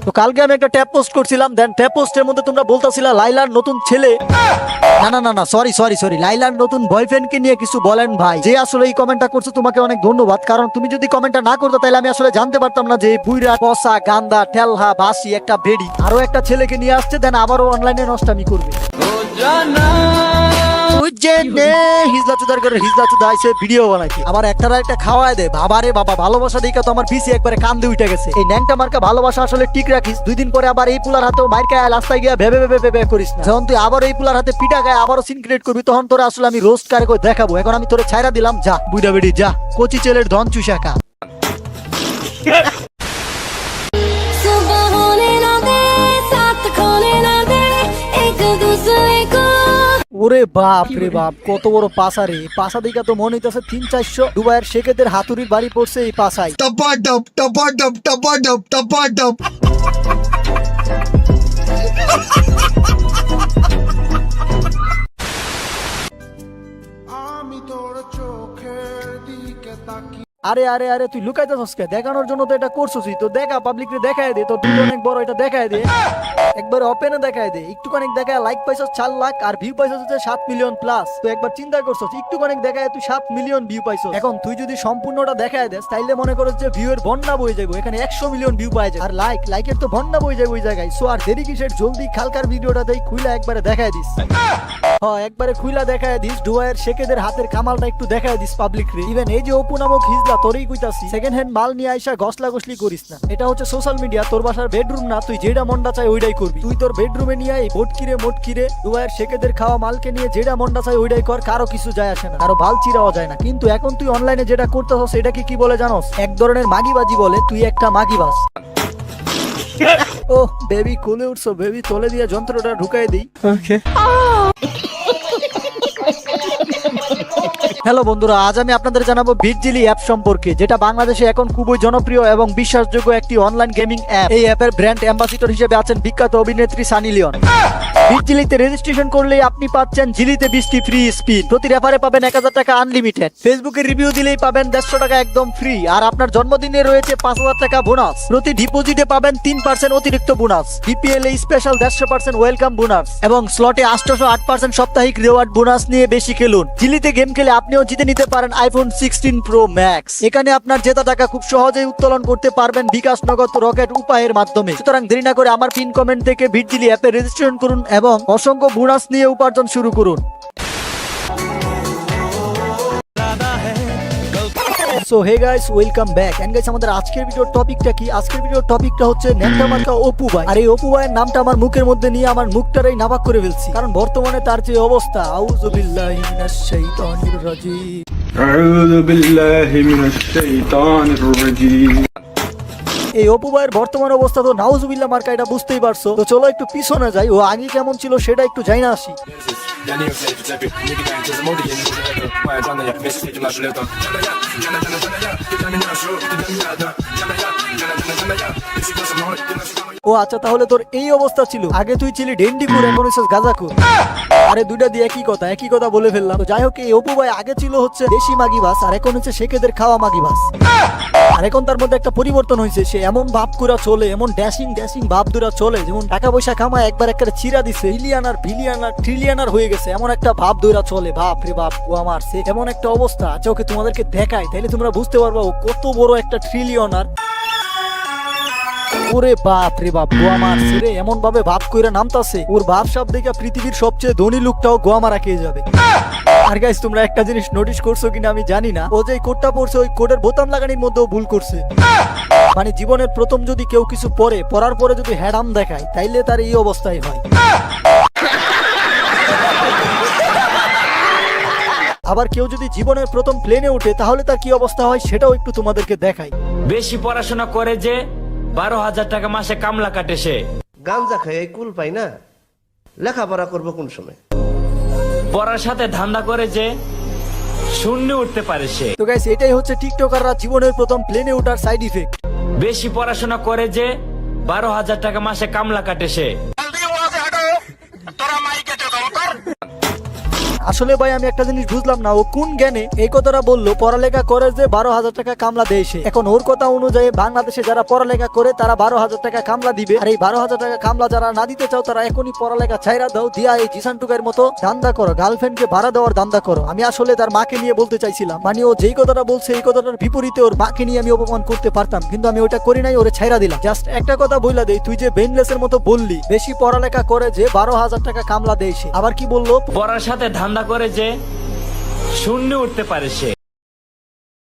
তো কালকে আমি একটা ট্যাপ পোস্ট করছিলাম, দেন ট্যাপ পোস্টের মধ্যে তোমরা বলতাছিলা লাইলার নতুন ছেলে, না সরি লাইলার নতুন বয়ফ্রেন্ডকে নিয়ে কিছু বলেন ভাই। যে আসলে এই কমেন্টটা করছো তোমাকে অনেক ধন্যবাদ, কারণ তুমি যদি কমেন্টটা না করতো তাহলে আমি আসলে জানতে পারতাম না যে বুইরা কসা গান্দা ঠেলহা বাসি একটা বেডি আরো একটা ছেলেকে নিয়ে আসছে, দেন আবারও অনলাইনে নষ্টামি করবে। ভিডিও বানাইছে আবার একটা খাওয়ায় দে বাবারে বাবা, ভালোবাসা দেখে তো আমার পিসি একবারে কান্দে উঠে গেছে। এই ন্যাংটা মার্কা ভালোবাসা আসলে ঠিক রাখিস, 2 দিন পরে আবার এই পুলার হাতেও মাইর খায় রাস্তায় গিয়া ভেবে ভেবে ভেবে করিস না। যখন তুই আবার এই পুলার হাতে পিটা গায়ে আবারও সিন ক্রিয়েট করবি, তখন তোরা আসলে আমি রোস্ট কারে করে দেখাবো। এখন আমি তোরে ছাইরা দিলাম, যা বুইড়া বেড়ি যা, কচি ছেলের ধন চুষাকা। ওরে বাপ রে বাপ, কত বড় পাশা রে! পাশা দিকা তো মনে হইতেছে 300-400 দুবাইয়ের শেখেদের হাতুড়ির বাড়ি পড়ছে এই পাশায়। আমি তোর চোখের দিকে তাকি। আরে আরে আরে তুই লুকাইতেছস কে? দেখানোর জন্য তো এটা করছসই, তো দেখা, পাবলিকরে দেখায় দে, তো তুই অনেক বড়, এটা দেখায় দে, একবার ওপেনে দেখায় দে, একটুখানি দেখায়। লাইক পাইছস 4 লাখ আর ভিউ পাইছস হচ্ছে 7 মিলিয়ন প্লাস। তো একবার চিন্তা করছস, একটুখানি দেখায় তুই 7 মিলিয়ন ভিউ পাইছস। এখন তুই যদি সম্পূর্ণটা দেখায় দেস তাইলে মনে করছ যে ভিউ এর বন্যা বয়ে যাবে, এখানে 100 মিলিয়ন ভিউ পাই যায়, আর লাইকের তো বন্যা বয়ে যাবে ওই জায়গায়। সো আর দেরি কিসের, জলদি খালকার ভিডিওটা দেই খুইলা একবারে দেখায় দিস। হ্যাঁ, একবারে খুইলা দেখায় দিস, ডুবাইয়ের শেখেদের হাতের কামালটা একটু দেখায় দিস পাবলিক রে। ইভেন এই যে অপু নামক হিজলা, তোরই কইতাছি, সেকেন্ড হ্যান্ড মাল নিয়ে আইসা গসলা গসলি করিস না। এটা হচ্ছে সোশ্যাল মিডিয়া, তোর বাসার বেডরুম না, তুই যেটা মনটা চাই ওইটাই করবি। তুই তোর বেডরুমে নিয়ে এই ভটকিরে মোটকিরে ডুবাইয়ের শেখেদের খাওয়া মালকে নিয়ে যেটা মনটা চাই ওইটাই কর, কারো কিছু যায় আসে না, কারো ভাল চিরাও যায় না। কিন্তু এখন তুই অনলাইনে যেটা করতেছস এটাকে কি বলে জানোস? এক ধরনের মাগিবাজি বলে, তুই একটা মাগিবাজ। ও বেবি কোলে উঠছো, বেবি তোলে দিয়ে যন্ত্রটা ঢুকাই দিই। ওকে। হ্যালো বন্ধুরা, আজ আমি আপনাদের জানাবো বিটজিলি অ্যাপ সম্পর্কে, যেটা বাংলাদেশে এখন খুবই জনপ্রিয় এবং বিশ্বাসযোগ্য একটি অনলাইন গেমিং অ্যাপ। এই অ্যাপের ব্র্যান্ড অ্যাম্বাসিডর হিসেবে আছেন বিখ্যাত অভিনেত্রী সানি লিওন। বিটজিলিতে রেজিস্ট্রেশন করলেই আপনি পাচ্ছেন জিলিতে 20টি ফ্রি স্পিন, প্রতি রেফারে পাবেন 1000 টাকা আনলিমিটেড, ফেসবুকে রিভিউ দিলেই পাবেন 150 টাকা একদম ফ্রি, আর আপনার জন্মদিনে রয়েছে 5000 টাকা বোনাস, প্রতি ডিপোজিটে পাবেন 3% অতিরিক্ত bonus, BPL a special 150% welcome bonus, এবং স্লটে 808% সাপ্তাহিক রিওয়ার্ড বোনাস নিয়ে বেশি খেলুন। জিলিতে গেম খেলে আপনিও জিতে নিতে পারেন আইফোন 16 প্রো ম্যাক্স। এখানে আপনার জেতা টাকা খুব সহজেই উত্তোলন করতে পারবেন বিকাশ, নগদ, রকেট উপায়ের মাধ্যমে। সুতরাং দেরি না করে আমার পিন কমেন্ট থেকে বিটজিলি অ্যাপে রেজিস্ট্রেশন করুন এবং অসংখ্য বোনাস নিয়ে উপার্জন শুরু করুন। So hey guys, welcome back. And guys, আমাদের আজকের ভিডিওর টপিকটা কি? আজকের ভিডিওর টপিকটা হচ্ছে ন্যাংটা মার্কা অপু ভাই। আর এই অপু ভাইয়ের নামটা আমার মুখের মধ্যে নিয়ে আমার মুখটারই নাপাক করে ফেলছি, কারণ বর্তমানে তার যে অবস্থা, আউযু বিল্লাহি মিনাশ শাইতানির রাজিম, আউযু বিল্লাহি মিনাশ শাইতানির রাজিম। এই অপু ভাইয়ের বর্তমান অবস্থা তো নাউজুবিল্লাহ মার্কা, এটা বুঝতেই পারছো। তো চলো একটু পিছনে যাই, ও আগে কেমন ছিল সেটা একটু জানা আসি। ও আচ্ছা, তাহলে তোর এই অবস্থা ছিল, আগে তুই ছিলি ডেন্ডিকুর, এখন হইছিস গাজাকুর। আরে দুইটা দিয়ে একই কথা বলে ফেললাম। তো যাই হোক, এই অপু ভাই আগে ছিল হচ্ছে দেশি মাগিবাস, আর এখন হচ্ছে শেখেদের খাওয়া মাগিবাস। আর এখন তার মধ্যে একটা পরিবর্তন হয়েছে, সে এমন ভাব করে চলে, এমন ড্যাশিং ভাব দুরা চলে, যেমন টাকা পয়সা কামায় একবার একটা চিরা দিছে, বিলিয়নার ট্রিলিয়নার হয়ে গেছে, এমন একটা ভাব দুরা চলে। বাপ রে বাপ, ও আমার সে এমন একটা অবস্থা। আচ্ছা ওকে তোমাদেরকে দেখাই, তাইলে তোমরা বুঝতে পারবা ও কত বড় একটা ট্রিলিয়নার। ওরে বাপ রে বাপ, গোয়া মারছে রে, এমন ভাবে ভাব কইরা নামতাছে, ওর ভাব সব দেখে পৃথিবীর সবচেয়ে ধনী লোকটাও গোয়া মারা খেয়ে যাবে। আর গাইস, তোমরা একটা জিনিস নোটিস করছো কিনা আমি জানি না, ও যে কোডটা পড়ছে ওই কোডের বোতাম লাগানোর মধ্যেও ভুল করছে। মানে জীবনের প্রথম যদি কেউ কিছু পড়ার পরে যদি হ্যাডাম দেখায়, তাইলে তার এই অবস্থাই হয়। আবার কেউ যদি জীবনের প্রথম প্লেনে উঠে, তাহলে তার কি অবস্থা হয় সেটাও একটু তোমাদেরকে দেখাই। বেশি পড়াশোনা করে যে 12,000 টাকা মাসে কামলা কাটে সে, গাঞ্জা খাই এই কুল পাই না, লেখাপড়া করবো কোন সময়? পড়ার সাথে ধান্দা করে যে শূন্যে উঠতে পারে সে। তো গাইস, এটাই হচ্ছে টিকটকাররা জীবনের প্রথম প্লেনে ওঠার সাইড ইফেক্ট। বেশি পড়াশোনা করে যে 12,000 টাকা মাসে কামলা কাটে সে। আসলে ভাই আমি একটা জিনিস বুঝলাম না, ও কোন জ্ঞানে এই কথাটা বললো পড়ালেখা করে যে 12,000 টাকা কামলা দেয় সে। এখন ওর কথা অনুযায়ী বাংলাদেশে যারা পড়ালেখা করে তারা 12,000 টাকা কামলা দিবে, আর এই 12,000 টাকা কামলা যারা না দিতে চাও তারা এখনই পড়ালেখা ছাইরা দাও, দিয়া এই জিসান টুকার মতো ধান্দা করো, গার্লফ্রেন্ডকে ভাড়া দেওয়ার ধান্দা করো। আমি আসলে তার মাকে নিয়ে বলতে চাইছিলাম, মানে ও যেই কথাটা বলছে এই কথাটার বিপরীতে ওর মাকে নিয়ে আমি অপমান করতে পারতাম, কিন্তু আমি ওটা করি নাই, ওরে ছাইরা দিলাম। জাস্ট একটা কথা বইলা দেই, তুই যে বেনলেসের মতো বললি বেশি পড়ালেখা করে যে 12,000 টাকা কামলা দেয় সে, আবার কি বললো? পড়ার সাথে ধান্দা করে যে শূন্য উঠতে পারে সে।